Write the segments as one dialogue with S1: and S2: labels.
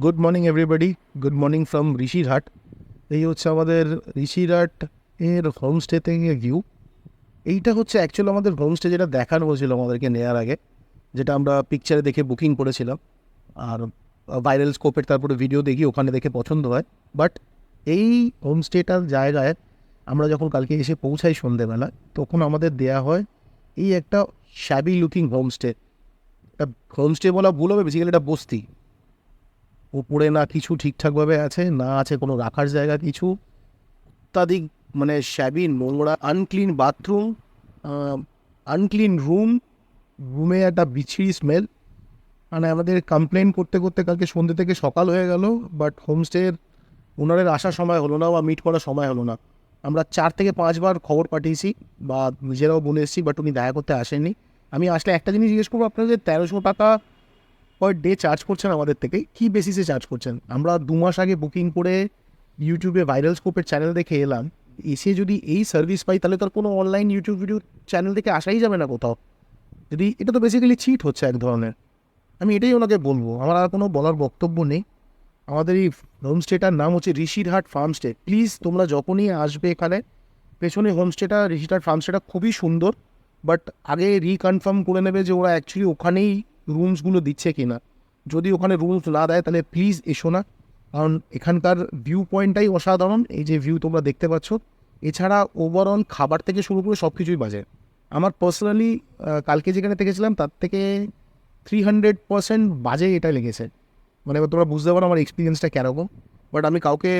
S1: Good morning everybody, good morning from Rishirhat. এই হচ্ছে আমাদের ঋষিরহাট এর হোমস্টে থেকে ভিউ। এইটা হচ্ছে অ্যাকচুয়ালি আমাদের হোমস্টে, যেটা দেখানো হয়েছিল আমাদেরকে নেওয়ার আগে, যেটা আমরা পিকচারে দেখে বুকিং করেছিলাম। আর ভাইরাল স্কোপের তারপরে ভিডিও দেখি, ওখানে দেখে পছন্দ হয়। বাট এই হোমস্টেটার জায়গায় আমরা যখন কালকে এসে পৌঁছাই সন্ধেবেলা, তখন আমাদের দেয়া হয় এই একটা শ্যাবি লুকিং হোমস্টে। এটা হোমস্টে বলা ভুল হবে, বেসিক্যালি এটা বস্তি। উপরে না কিছু ঠিকঠাকভাবে আছে, না আছে কোনো রাখার জায়গা কিছু। অত্যাধিক মানে শ্যাবি, নোংরা, আনক্লিন বাথরুম, আনক্লিন রুম, রুমে একটা বিচ্ছিরি স্মেল। মানে আমাদের কমপ্লেন করতে করতে কালকে সন্ধ্যে থেকে সকাল হয়ে গেল, বাট হোমস্টের ওনারের আসার সময় হলো না বা মিট করার সময় হলো না। আমরা 4 থেকে 5 বার খবর পাঠিয়েছি বা নিজেরাও বলে এসেছি, বাট উনি দেখা করতে আসেননি। আমি আসলে একটা জিনিস জিজ্ঞেস করবো, আপনারা যে 1300 টাকা পার ডে চার্জ করছেন আমাদের থেকে, কী বেসিসে চার্জ করছেন? আমরা 2 মাস আগে বুকিং করে ইউটিউবে ভাইরাল স্কোপের চ্যানেল দেখে এলাম। এসে যদি এই সার্ভিস পাই, তাহলে তো আর কোনো অনলাইন ইউটিউব ভিডিও চ্যানেল থেকে আসাই যাবে না কোথাও। যদি এটা তো বেসিক্যালি চিট হচ্ছে এক ধরনের। আমি এটাই ওনাকে বলবো, আমার আর কোনো বলার বক্তব্য নেই। আমাদের এই হোমস্টেটার নাম হচ্ছে ঋষিরহাট ফার্মস্টে। প্লিজ তোমরা যখনই আসবে এখানে, পেছনে হোমস্টেটা ঋষিরহাট ফার্মস্টেটা খুবই সুন্দর। বাট আগে রিকনফার্ম করে নেবে যে ওরা অ্যাকচুয়ালি ওখানেই রুমসগুলো দিচ্ছে কি না। যদি ওখানে রুমস না দেয়, তাহলে প্লিজ এসো না। কারণ এখানকার ভিউ পয়েন্টটাই অসাধারণ, এই যে ভিউ তোমরা দেখতে পাচ্ছ। এছাড়া ওভারঅল খাবার থেকে শুরু করে সব কিছুই বাজে। আমার পার্সোনালি কালকে যেখানে থেকেছিলাম তার থেকে 300% বাজে এটা লেগেছে। মানে এবার তোমরা বুঝতে পারো আমার এক্সপিরিয়েন্সটা কীরকম। বাট আমি কাউকে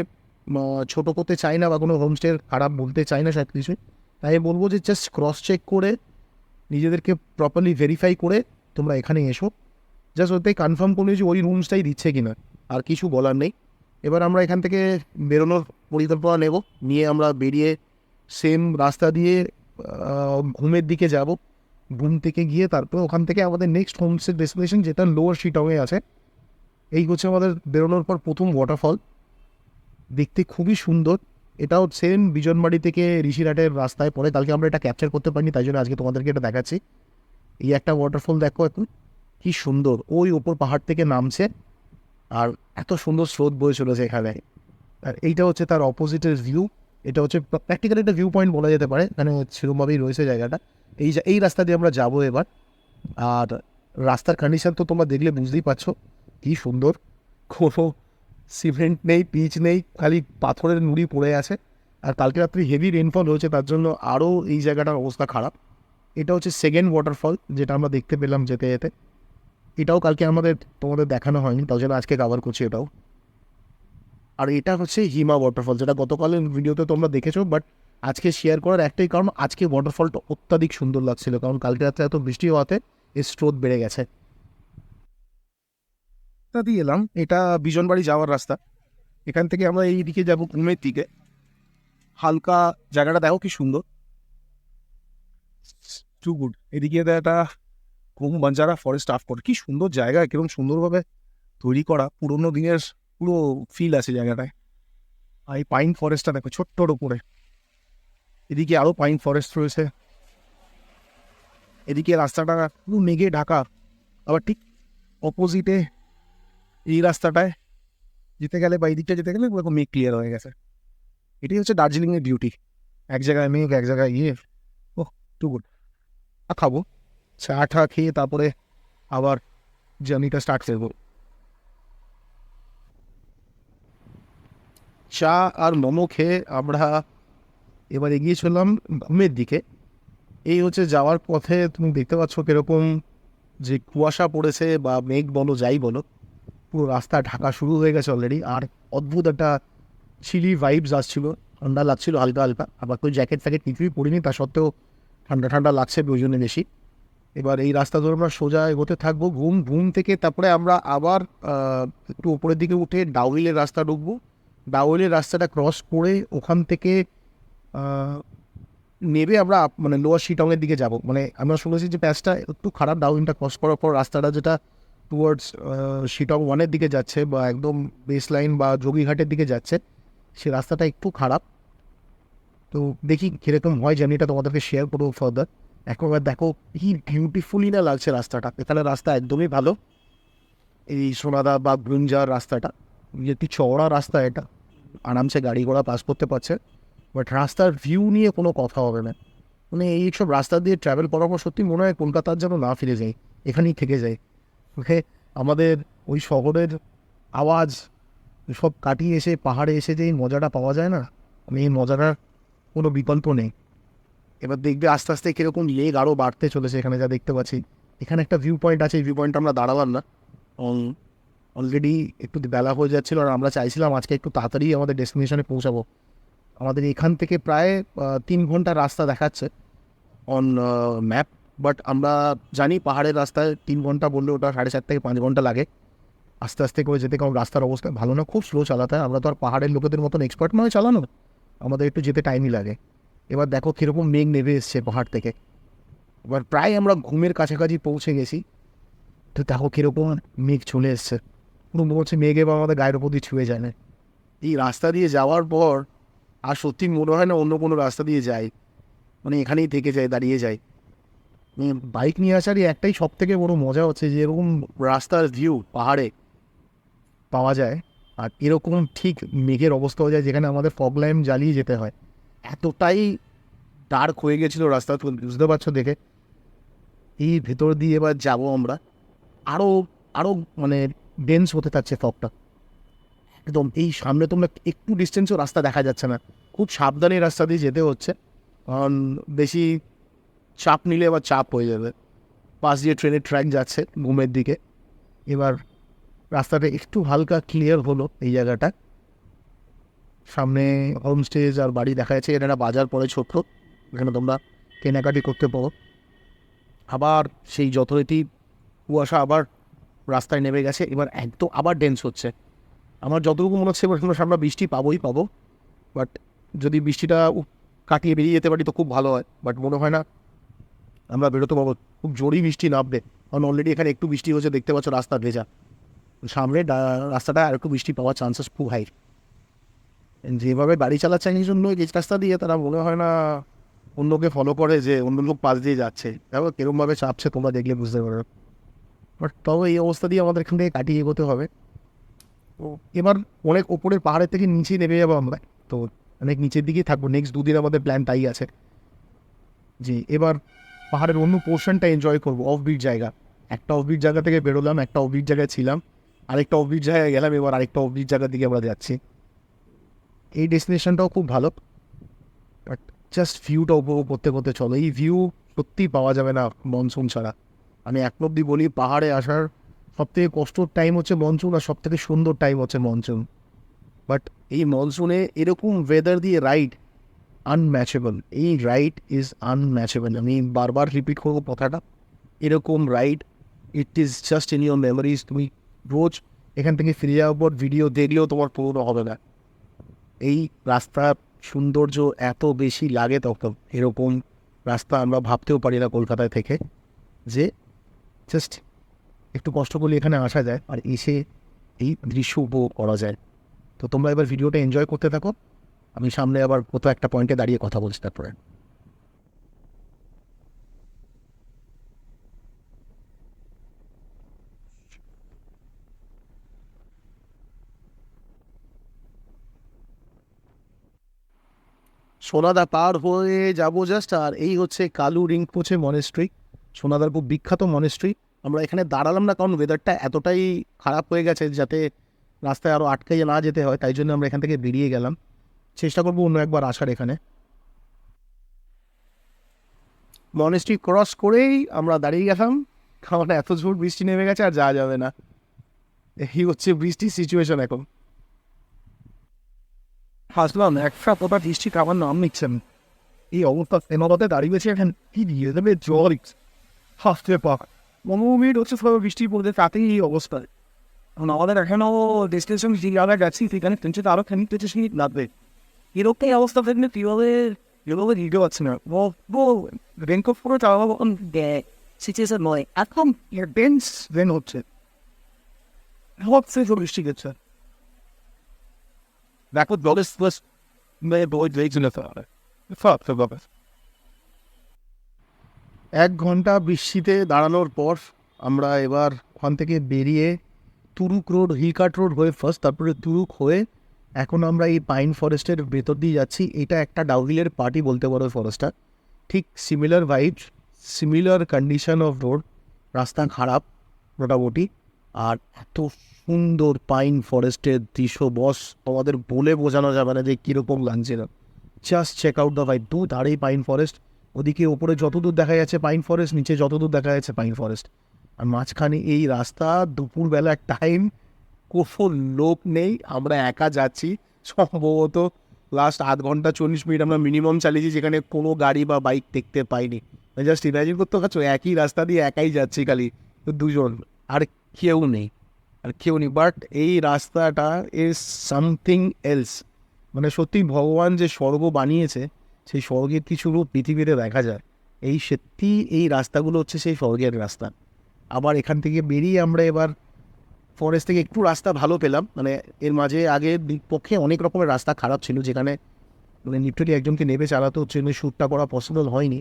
S1: ছোটো করতে চাই না বা কোনো হোমস্টের খারাপ বলতে চাই না সব কিছুই। তাই বলবো যে জাস্ট ক্রস চেক করে, নিজেদেরকে প্রপারলি ভেরিফাই করে তোমরা এখানে এসো। জাস্ট ওটাই কনফার্ম করে যে ওই রুমসটাই দিচ্ছে কিনা, আর কিছু বলার নেই। এবার আমরা এখান থেকে বেরোনোর পরিকল্পনা নেব, নিয়ে আমরা বেরিয়ে সেম রাস্তা দিয়ে ঘুমের দিকে যাব। ঘুম থেকে গিয়ে তারপর ওখান থেকে আমাদের নেক্সট হোমস্টে ডেস্টিনেশন, যেটা লোয়ার শিটংয়ে আছে। এই হচ্ছে আমাদের বেরোনোর পর প্রথম ওয়াটারফল। দেখতে খুবই সুন্দর। এটাও সেম বিজনবাড়ি থেকে ঋষিরহাটের রাস্তায় পড়ে। কালকে আমরা এটা ক্যাপচার করতে পারিনি, তাই জন্য আজকে তোমাদেরকে এটা দেখাচ্ছি। এই একটা ওয়াটারফল দেখো এখন, কি সুন্দর, ওই ওপর পাহাড় থেকে নামছে। আর এত সুন্দর স্রোত বয়ে চলেছে এখানে। আর এইটা হচ্ছে তার অপোজিটের ভিউ। এটা হচ্ছে প্র্যাকটিক্যালি একটা ভিউ পয়েন্ট বলা যেতে পারে, মানে সেরকমভাবেই রয়েছে জায়গাটা। এই রাস্তা দিয়ে আমরা যাবো এবার। আর রাস্তার কন্ডিশন তো তোমরা দেখলে বুঝতেই পারছো কী সুন্দর। কোনো সিমেন্ট নেই, পিচ নেই, খালি পাথরের নুড়ি পড়ে আছে। আর কালকে রাত্রি হেভি রেনফল হয়েছে, তার জন্য আরও এই জায়গাটার অবস্থা খারাপ। এটা হচ্ছে সেকেন্ড ওয়াটারফল যেটা আমরা দেখতে পেলাম যেতে যেতে। এটাও কালকে তোমাদের দেখানো হয়নি, তার জন্য আজকে কভার করছি এটাও। আর এটা হচ্ছে হিমা ওয়াটারফল, যেটা গতকালের ভিডিওতে তোমরা দেখেছো। বাট আজকে শেয়ার করার একটাই কারণ, আজকে ওয়াটারফলটা অত্যাধিক সুন্দর লাগছিল, কারণ কালকে রাত্রে এত বৃষ্টি হওয়াতে এর স্রোত বেড়ে গেছে। তা দিয়ে এলাম, এটা বিজনবাড়ি যাওয়ার রাস্তা। এখান থেকে আমরা এই দিকে যাবো ঘুমের দিকে। হালকা জায়গাটা দেখো কি সুন্দর, টু গুড। এদিকে একটা ঘুম বাঞ্জারা ফরেস্ট আফ করে, কি সুন্দর জায়গা, কিরকম সুন্দরভাবে তৈরি করা, পুরোনো দিনের পুরো ফিল আছে জায়গাটায়। আর এই পাইন ফরেস্টটা দেখো ছোট্টর ওপরে। এদিকে আরও পাইন ফরেস্ট রয়েছে। এদিকে রাস্তাটা পুরো মেঘে ঢাকা। আবার ঠিক অপোজিটে এই রাস্তাটায় যেতে গেলে বা এই দিকটা যেতে গেলে এরকম মেঘ ক্লিয়ার হয়ে গেছে। এটাই হচ্ছে দার্জিলিংয়ের বিউটি, এক জায়গায় মেঘ, এক জায়গায় ওহ, টু গুড। খাবো চা টা খেয়ে তারপরে আবার জার্নিটা স্টার্ট করবো। চা আর মোমো খেয়ে আমরা এবার এগিয়ে চললাম ঘুমের দিকে। এই হচ্ছে যাওয়ার পথে তুমি দেখতে পাচ্ছ কীরকম যে কুয়াশা পড়েছে বা মেঘ বলো যাই বলো, পুরো রাস্তা ঢাকা শুরু হয়ে গেছে অলরেডি। আর অদ্ভুত একটা চিলি ভাইবস আসছিল, ঠান্ডা লাগছিল হালকা হালকা। আবার কোনো জ্যাকেট ফ্যাকেট কিছুই পরিনি, তা সত্ত্বেও ঠান্ডা ঠান্ডা লাগছে ওই জন্য বেশি। এবার এই রাস্তা ধরে আমরা সোজা এগোতে থাকবো। ঘুম থেকে তারপরে আমরা আবার একটু উপরের দিকে উঠে ডাউহিলের রাস্তা ঢুকবো। ডাউহিলের রাস্তাটা ক্রস করে ওখান থেকে নেবে আমরা মানে লোয়ার শিটংয়ের দিকে যাব। মানে আমরা শুনেছি যে প্যাচটা একটু খারাপ, ডাউনটা ক্রস করার পর রাস্তাটা যেটা টুয়ার্ডস শিটং 1-এর দিকে যাচ্ছে বা একদম বেস লাইন বা যোগীঘাটের দিকে যাচ্ছে, সে রাস্তাটা একটু খারাপ। তো দেখি কীরকম হয়, জার্নিটা তোমাদেরকে শেয়ার করবো ফার্দার। একবার দেখো কি বিউটিফুলি না লাগছে রাস্তাটা। এখানে রাস্তা একদমই ভালো। এই সোনাদা বা গুঞ্জার রাস্তাটা, একটি চওড়া রাস্তা, এটা আরামসে গাড়ি ঘোড়া পাস করতে পারছে, বাট রাস্তার ভিউ নিয়ে কোনো কথা হবে না। মানে এইসব রাস্তা দিয়ে ট্রাভেল করার পর সত্যি মনে হয় কলকাতার যেন না ফিরে যাই, এখানেই থেকে যাই। ওকে, আমাদের ওই শহরের আওয়াজ সব কাটিয়ে এসে পাহাড়ে এসে যে এই মজাটা পাওয়া যায় না, আমি এই মজাটার কোনো বিকল্প নেই। এবার দেখবে আস্তে আস্তে কীরকম লেগ আরও বাড়তে চলেছে এখানে যা দেখতে পাচ্ছি। এখানে একটা ভিউ পয়েন্ট আছে, এই ভিউ পয়েন্টটা আমরা দাঁড়ালাম না, অলরেডি একটু বেলা হয়ে যাচ্ছিলো, আর আমরা চাইছিলাম আজকে একটু তাড়াতাড়ি আমাদের ডেস্টিনেশনে পৌঁছাবো। আমাদের এখান থেকে প্রায় 3 ঘন্টা রাস্তা দেখাচ্ছে অন ম্যাপ, বাট আমরা জানি পাহাড়ের রাস্তায় 3 ঘন্টা বললে ওটা 4.5 থেকে 5 ঘন্টা লাগে আস্তে আস্তে করে যেতে, কারণ রাস্তার অবস্থা ভালো না, খুব স্লো চালাতে হয়। আমরা তো আর পাহাড়ের লোকেদের মতন এক্সপার্ট নয় চালানো, আমাদের একটু যেতে টাইমই লাগে। এবার দেখো কীরকম মেঘ নেমে এসছে পাহাড় থেকে, এবার প্রায় আমরা ঘুমের কাছাকাছি পৌঁছে গেছি, তো দেখো কীরকম মেঘ চলে এসছে, পুরো মনে হচ্ছে মেঘ এবার আমাদের গায়ের উপর দিয়ে ছুঁয়ে যায় না। এই রাস্তা দিয়ে যাওয়ার পর আর সত্যি মনে হয় না অন্য কোনো রাস্তা দিয়ে যায়, মানে এখানেই থেকে যায়, দাঁড়িয়ে যায়। বাইক নিয়ে আসারই একটাই সব থেকে বড়ো মজা হচ্ছে যে এরকম রাস্তার ভিউ পাহাড়ে পাওয়া যায়, আর এরকম ঠিক মেঘের অবস্থা হয়ে যায় যেখানে আমাদের ফগ ল্যাম্প জ্বালিয়ে যেতে হয়। এতটাই ডার্ক হয়ে গেছিলো রাস্তা, তুমি বুঝতে পারছো দেখে। এই ভেতর দিয়ে এবার যাবো আমরা, আরও আরও মানে ডেন্স হতে থাকছে ফগটা একদম। এই সামনে তোমরা একটু ডিস্টেন্সও রাস্তা দেখা যাচ্ছে না, খুব সাবধানে রাস্তা দিয়ে যেতে হচ্ছে, কারণ বেশি চাপ নিলে আবার চাপ হয়ে যাবে। পাশ দিয়ে ট্রেনের ট্র্যাক যাচ্ছে ঘুমের দিকে। এবার রাস্তাটা একটু হালকা ক্লিয়ার হলো এই জায়গাটা, সামনে হোমস্টেজ আর বাড়ি দেখা যাচ্ছে, এটা একটা বাজার পড়ে ছোট্ট, এখানে তোমরা কেনাকাটি করতে পারো। আবার সেই যথারীতি কুয়াশা আবার রাস্তায় নেমে গেছে, এবার একদম আবার ডেন্স হচ্ছে। আমার যতটুকু মনে হচ্ছে এবার আমরা বৃষ্টি পাবোই পাবো, বাট যদি বৃষ্টিটা কাটিয়ে বেরিয়ে যেতে পারি তো খুব ভালো হয়, বাট মনে হয় না আমরা বেরোতে পারবো, খুব জোরেই বৃষ্টি নামবে, কারণ অলরেডি এখানে একটু বৃষ্টি হচ্ছে, দেখতে পাচ্ছ রাস্তা ভেজা, সামনে রাস্তাটা আর একটু বৃষ্টি পাওয়ার চান্সেস খুব হাই। যেভাবে বাড়ি চালাচ্ছে এই জন্য এই রাস্তা দিয়ে তারা মনে হয় না অন্যকে ফলো করে যে অন্য লোক পাশ দিয়ে যাচ্ছে, দেখো কীরকমভাবে চাপছে তোমরা দেখলে বুঝতে পারো। বাট তবে এই অবস্থা দিয়ে আমাদের এখান থেকে কাটিয়ে এগোতে হবে। তো এবার অনেক ওপরের পাহাড়ের থেকে নিচে নেমে যাবো আমরা, তো অনেক নিচের দিকেই থাকবো নেক্সট 2 দিন, আমাদের প্ল্যান তাই আছে যে এবার পাহাড়ের অন্য পোর্শনটা এনজয় করবো, অফবিট জায়গা। একটা অফবিট জায়গা থেকে বেরোলাম, একটা অফবিট জায়গায় ছিলাম, আরেকটা অফবিট জায়গায় গেলাম, এবার আরেকটা অফবিট জায়গার দিকে আমরা যাচ্ছি। এই ডেস্টিনেশনটাও খুব ভালো, বাট জাস্ট ভিউটা উপভোগ করতে করতে চলো, এই ভিউ সত্যিই পাওয়া যাবে না মনসুন ছাড়া। আমি এক অব্দি বলি পাহাড়ে আসার সবথেকে কষ্টর টাইম হচ্ছে মনসুন, আর সবথেকে সুন্দর টাইম হচ্ছে মনসুন। বাট এই মনসুনে এরকম ওয়েদার দিয়ে রাইড আনম্যাচেবল, এই রাইড ইজ আনম্যাচেবল। আমি বারবার রিপিট করবো কথাটা, এরকম ride it is just in your memories. তুমি রোজ এখান থেকে ফিরে যাওয়ার পর ভিডিও দেখলেও তোমার পুরনো হবে না। এই রাস্তার সৌন্দর্য এত বেশি লাগে তখন, এরকম রাস্তা আমরা ভাবতেও পারি না কলকাতায় থেকে, যে জাস্ট একটু কষ্ট করলে এখানে আসা যায় আর এসে এই দৃশ্য উপভোগ করা যায়। তো তোমরা এবার ভিডিওটা এনজয় করতে থাকো, আমি সামনে আবার কোথাও একটা পয়েন্টে দাঁড়িয়ে কথা বলছি তারপরে। সোনাদা পার হয়ে যাবো জাস্ট, আর এই হচ্ছে কালু রিংপোচে মনেস্ট্রি, সোনাদার খুব বিখ্যাত মনেস্ট্রি। আমরা এখানে দাঁড়ালাম না কারণ ওয়েদারটা এতটাই খারাপ হয়ে গেছে যাতে রাস্তায় আরও আটকে না যেতে হয়, তাই জন্য আমরা এখান থেকে বেরিয়ে গেলাম। চেষ্টা করবো অন্য একবার আসার এখানে। মনেস্ট্রি ক্রস করেই আমরা দাঁড়িয়ে গেলাম, কারণ এত জোর বৃষ্টি নেমে গেছে আর যাওয়া যাবে না, এই হচ্ছে বৃষ্টির সিচুয়েশন এখন। হাসলাম একটা কথা, বৃষ্টি খাবার নাম নিচ্ছেন, এই অবস্থা এমাবাতে দাঁড়িয়েছে এখন, কি দিয়ে দেবে জল হাসতে পাক 15 মিনিট হচ্ছে সব বৃষ্টি পড়তে, তাতেই এই অবস্থা। এখন আমাদের এখানেও ডেস্টিনেশন যে জায়গায় যাচ্ছি সেখানে টেনশন আরও খানিক টেনশন লাগবে, এরকম এই অবস্থা থাকলে কীভাবে এভাবে দিতে পারছি না। রেনকোট পরে যাওয়া সিচুয়েশন নয় এখন, ডেন্স রেন হচ্ছে, হচ্ছে বৃষ্টি গেছে, দেখো জলের স্প্লাশ বই দেখছিল। 1 ঘন্টা বৃষ্টিতে দাঁড়ানোর পর আমরা এবার ওখান থেকে বেরিয়ে তুরুক রোড, হিলকাট রোড হয়ে ফার্স্ট, তারপরে তুরুক হয়ে এখন আমরা এই পাইন ফরেস্টের ভেতর দিয়ে যাচ্ছি। এটা একটা ডাউহিলের পার্টি বলতে পারো ফরেস্টটা। ঠিক similar vibes, similar condition of road, রাস্তা খারাপ মোটামুটি, আর এত সুন্দর পাইন ফরেস্টের দৃশ্য বস তোমাদের বলে বোঝানো যাবে না যে কীরকম লাগছে না। Just check out the vibe. দু ধারেই পাইন ফরেস্ট, ওদিকে ওপরে যতদূর দেখা যাচ্ছে পাইন ফরেস্ট, নিচে যতদূর দেখা যাচ্ছে পাইন ফরেস্ট, আর মাঝখানে এই রাস্তা। দুপুরবেলার টাইম, কোনো লোক নেই, আমরা একা যাচ্ছি। সম্ভবত লাস্ট 8 ঘন্টা 40 মিনিট আমরা মিনিমাম চালিয়েছি, যেখানে কোনো গাড়ি বা বাইক দেখতে পাইনি। জাস্ট ইমাজিন করতে পারছো, একই রাস্তা দিয়ে একাই যাচ্ছি খালি, তো দুজন, আর কেউ নেই, আর কেউ নেই। বাট এই রাস্তাটা ইজ সামথিং এলস। মানে সত্যি ভগবান যে স্বর্গ বানিয়েছে, সেই স্বর্গের কিছু রূপ পৃথিবীতে দেখা যায়। এই সত্যি এই রাস্তাগুলো হচ্ছে সেই স্বর্গের রাস্তা। আবার এখান থেকে বেরিয়ে আমরা এবার ফরেস্ট থেকে একটু রাস্তা ভালো পেলাম। মানে এর মাঝে আগে পক্ষে অনেক রকমের রাস্তা খারাপ ছিল, যেখানে মানে লিটারালি একজনকে নেবে চালাতে হচ্ছে, শ্যুটটা করা পসিবল হয়নি।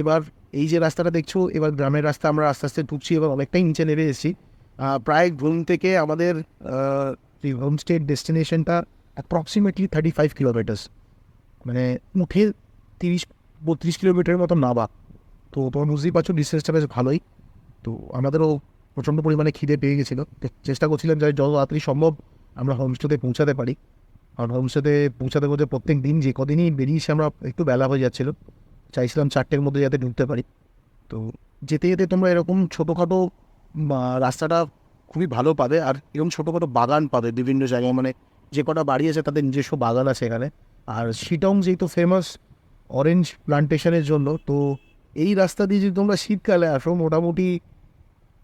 S1: এবার এই যে রাস্তাটা দেখছো, এবার গ্রামের রাস্তা আমরা আস্তে আস্তে ঢুকছি, এবার অনেকটাই নিচে নেমে এসেছি। প্রায় ঘুম থেকে আমাদের হোমস্টে ডেস্টিনেশনটা অ্যাপ্রক্সিমেটলি 35 কিলোমিটার্স, মানে উঠে 30-32 কিলোমিটারের মতো নাবা। তো তোমার বুঝতেই পারছো ডিস্টেন্সটা বেশ ভালোই। তো আমাদেরও প্রচণ্ড পরিমাণে খিদে পেয়ে গেছিলো, চেষ্টা করছিলাম যে যত তাড়াতাড়ি সম্ভব আমরা হোমস্টেতে পৌঁছাতে পারি। কারণ হোমস্টেতে পৌঁছাতে পৌঁছে প্রত্যেক দিন যে কদিনই বেরিয়েছি আমরা একটু বেলা হয়ে যাচ্ছিলো, চাইছিলাম 4টের মধ্যে যাতে ঢুকতে পারি। তো যেতে যেতে তোমরা এরকম ছোটোখাটো রাস্তাটা খুবই ভালো পাবে, আর এরকম ছোটোখাটো বাগান পাবে বিভিন্ন জায়গায়। মানে যে কটা বাড়ি আছে তাদের নিজস্ব বাগান আছে এখানে। আর শিটং যেহেতু ফেমাস অরেঞ্জ প্লান্টেশনের জন্য, তো এই রাস্তা দিয়ে যদি তোমরা শীতকালে আসো, মোটামুটি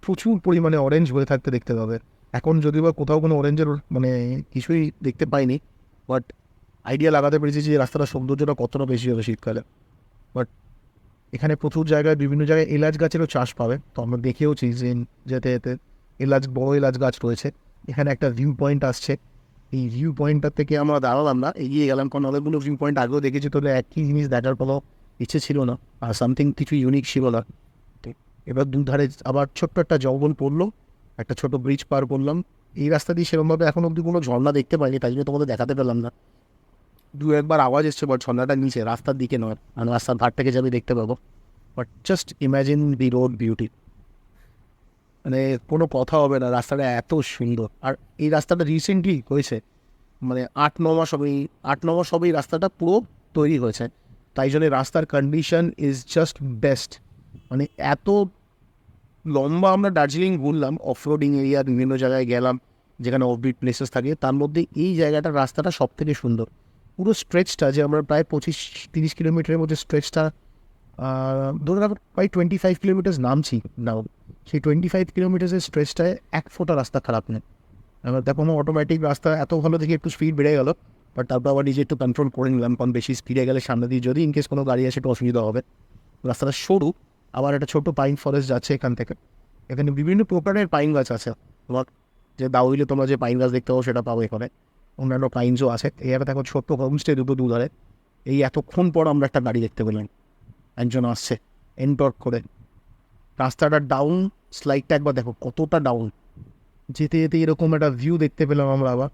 S1: প্রচুর পরিমাণে অরেঞ্জ হয়ে থাকতে দেখতে পাবে। এখন যদিও বা কোথাও কোনো অরেঞ্জের মানে কিছুই দেখতে পাইনি, বাট আইডিয়া লাগাতে পেরেছি যে রাস্তাটার সৌন্দর্যটা কতটা বেশি হবে শীতকালে। বাট এখানে প্রচুর জায়গায় বিভিন্ন জায়গায় এলাচ গাছেরও চাষ পাবে, তো আমরা দেখেওছি যে যেতে যেতে বড় এলাচ গাছ রয়েছে। এখানে একটা ভিউ পয়েন্ট আসছে, এই ভিউ পয়েন্টটার থেকে আমরা দাঁড়ালাম না, এগিয়ে গেলাম, কারণ অনেকগুলো ভিউ পয়েন্ট আগেও দেখেছি, তাহলে একই জিনিস দেখার কোনো ইচ্ছে ছিল না, আর সামথিং কিছু ইউনিক ছিল না। তো এবার দুধারে আবার ছোট্ট একটা জঙ্গল পড়লো, একটা ছোট ব্রিজ পার করলাম। এই রাস্তা দিয়ে সেরকমভাবে এখন অব্দি কোনো ঝর্ণা দেখতে পাইনি, তাই জন্য তোমাদের দেখাতে পেলাম না। দু একবার আওয়াজ এসছে, বাট ঝর্ণাটা নিচে রাস্তার দিকে নয়, আর রাস্তার ধার থেকে যাবে দেখতে পাবো। But just imagine the road beauty, মানে কোনো কথা হবে না, রাস্তাটা এত সুন্দর। আর এই রাস্তাটা রিসেন্টলি হয়েছে, মানে 8-9 মাস হবে, 8-9 মাস হবে এই রাস্তাটা পুরো তৈরি হয়েছে। তাই জন্য রাস্তার কন্ডিশন ইজ জাস্ট বেস্ট। মানে এত লম্বা আমরা দার্জিলিং ঘুরলাম, অফরোডিং এরিয়া বিভিন্ন জায়গায় গেলাম যেখানে অফবিট প্লেসেস থাকে, তার মধ্যে এই জায়গাটার রাস্তাটা সব থেকে সুন্দর। পুরো স্ট্রেচটা যে আমরা প্রায় 25-30 কিলোমিটারের মধ্যে স্ট্রেচটা ধরে রাখো প্রায় 25 কিলোমিটার্স নামছি নাও, সেই 25 কিলোমিটার্সের স্ট্রেচটায় এক ফোঁটা রাস্তা খারাপ নেই। এবার দেখো আমার অটোমেটিক রাস্তা এত ভালো দেখে একটু স্পিড বেড়ে গেল, বাট তারপর আবার নিজে একটু কন্ট্রোল করে নিলাম, কারণ বেশি স্পিডে গেলে সামনে দিয়ে যদি ইনকেস কোনো গাড়ি আসে একটু অসুবিধা হবে। রাস্তাটা সরু, আবার একটা ছোটো পাইন ফরেস্ট যাচ্ছে এখান থেকে। এখানে বিভিন্ন প্রকারের পাইন গাছ আছে, তোমার যে দাউইলে তোমরা যে পাইন গাছ দেখতে পাবো সেটা পাবো এখানে, অন্যান্য পাইনসও আছে। এখানে দেখো ছোট্ট হোমস্টে দুটো ধরে। এই এতক্ষণ পর আমরা একটা গাড়ি দেখতে পেলাম, একজন আসছে এনটর্ক করে। রাস্তাটা ডাউন, স্লাইডটা একবার দেখো কতটা ডাউন, যেতে যেতে এরকম একটা ভিউ দেখতে পেলাম আমরা আবার।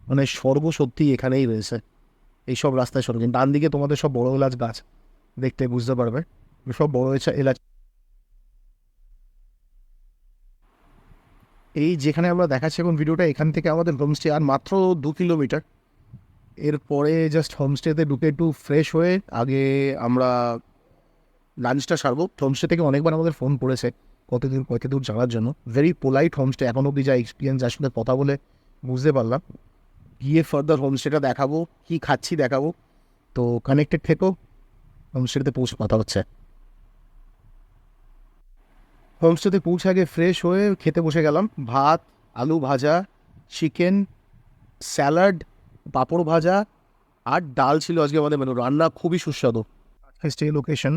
S1: মানে স্বর্গ সত্যি এখানেই রয়েছে এইসব রাস্তায়। স্বর্গ ডান দিকে তোমাদের সব বড় এলাচ গাছ দেখতে বুঝতে পারবে, সব বড় এলাচ। এই যেখানে আমরা দেখাচ্ছি এখন ভিডিওটা, এখান থেকে আমাদের হোমস্টে আর মাত্র 2 কিলোমিটার। এরপরে জাস্ট হোমস্টেতে ঢুকে একটু ফ্রেশ হয়ে আগে আমরা লাঞ্চটা সারবো। হোমস্টে থেকে অনেকবার আমাদের ফোন করেছে কত দূর যাওয়ার জন্য। ভেরি পোলাইট হোমস্টে, এখন অব্দি যা এক্সপিরিয়েন্স, যার সাথে কথা বলে বুঝতে পারলাম। গিয়ে ফার্দার হোমস্টেটা দেখাবো, কি খাচ্ছি দেখাবো। তো কানেক্টেড থেকো, হোমস্টেতে পৌঁছে কথা হচ্ছে। হোমস্টেতে পৌঁছে আগে ফ্রেশ হয়ে খেতে বসে গেলাম। ভাত, আলু ভাজা, চিকেন, স্যালাড, পাঁপড় ভাজা আর ডাল ছিল আজকে আমাদের মেনু। রান্না খুবই সুস্বাদু। Stay location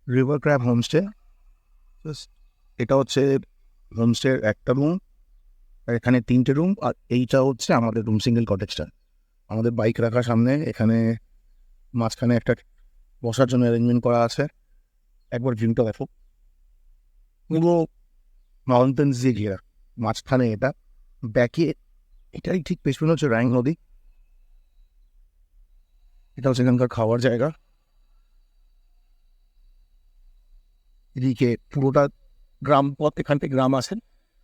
S1: river crab homestay. এটা হচ্ছে হোমস্টের একটা রুম, আর এখানে 3টে রুম, আর এইটা হচ্ছে আমাদের রুম, সিঙ্গেল কটেজটা। আমাদের বাইক রাখার সামনে, এখানে মাঝখানে একটা বসার জন্য অ্যারেঞ্জমেন্ট করা আছে। একবার ভিউটা দেখো, পুরো মাউন্টেন্স দিয়ে ঘেরা, মাঝখানে এটা, ব্যাকে এটাই ঠিক পেছনে হচ্ছে রাইং নদী। এটা হচ্ছে এখানকার খাওয়ার জায়গা। এদিকে পুরোটা গ্রাম পথ, এখান থেকে গ্রাম আছে,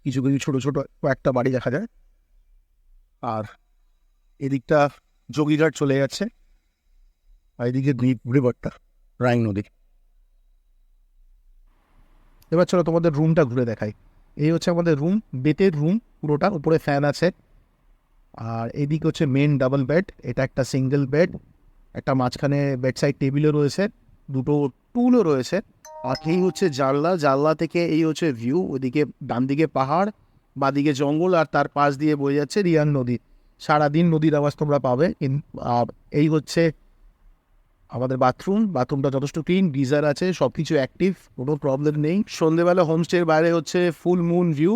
S1: কিছু কিছু ছোট ছোট কয়েকটা বাড়ি দেখা যায়। আর এদিকটা যোগীঘাট চলে যাচ্ছে, আর এদিকে রিভারটা, রাইং নদী। এবার চলো তোমাদের রুমটা ঘুরে দেখাই। এই হচ্ছে আমাদের রুম, বেতের রুম পুরোটা, উপরে ফ্যান আছে। আর এদিকে হচ্ছে মেন ডাবল বেড, এটা একটা সিঙ্গেল বেড, একটা মাঝখানে বেড সাইড টেবিলও রয়েছে, দুটো টুলও রয়েছে। আর এই হচ্ছে জানলা, জানলা থেকে এই হচ্ছে ভিউ, ওদিকে ডান দিকে পাহাড়, বাদিকে জঙ্গল, আর তার পাশ দিয়ে বয়ে যাচ্ছে রিয়ান নদী। সারাদিন নদীর আওয়াজ তোমরা পাবে। আর এই হচ্ছে আমাদের বাথরুমটা যথেষ্ট ক্লিন, গিজার আছে, সব কিছু অ্যাক্টিভ, কোনো প্রবলেম নেই। সন্ধেবেলা হোমস্টের বাইরে হচ্ছে ফুল মুন ভিউ।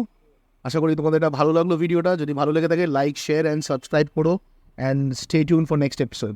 S1: আশা করি তোমাদের এটা ভালো লাগলো ভিডিওটা। যদি ভালো লেগে থাকে লাইক, শেয়ার অ্যান্ড সাবস্ক্রাইব করো, and stay tune for next episode.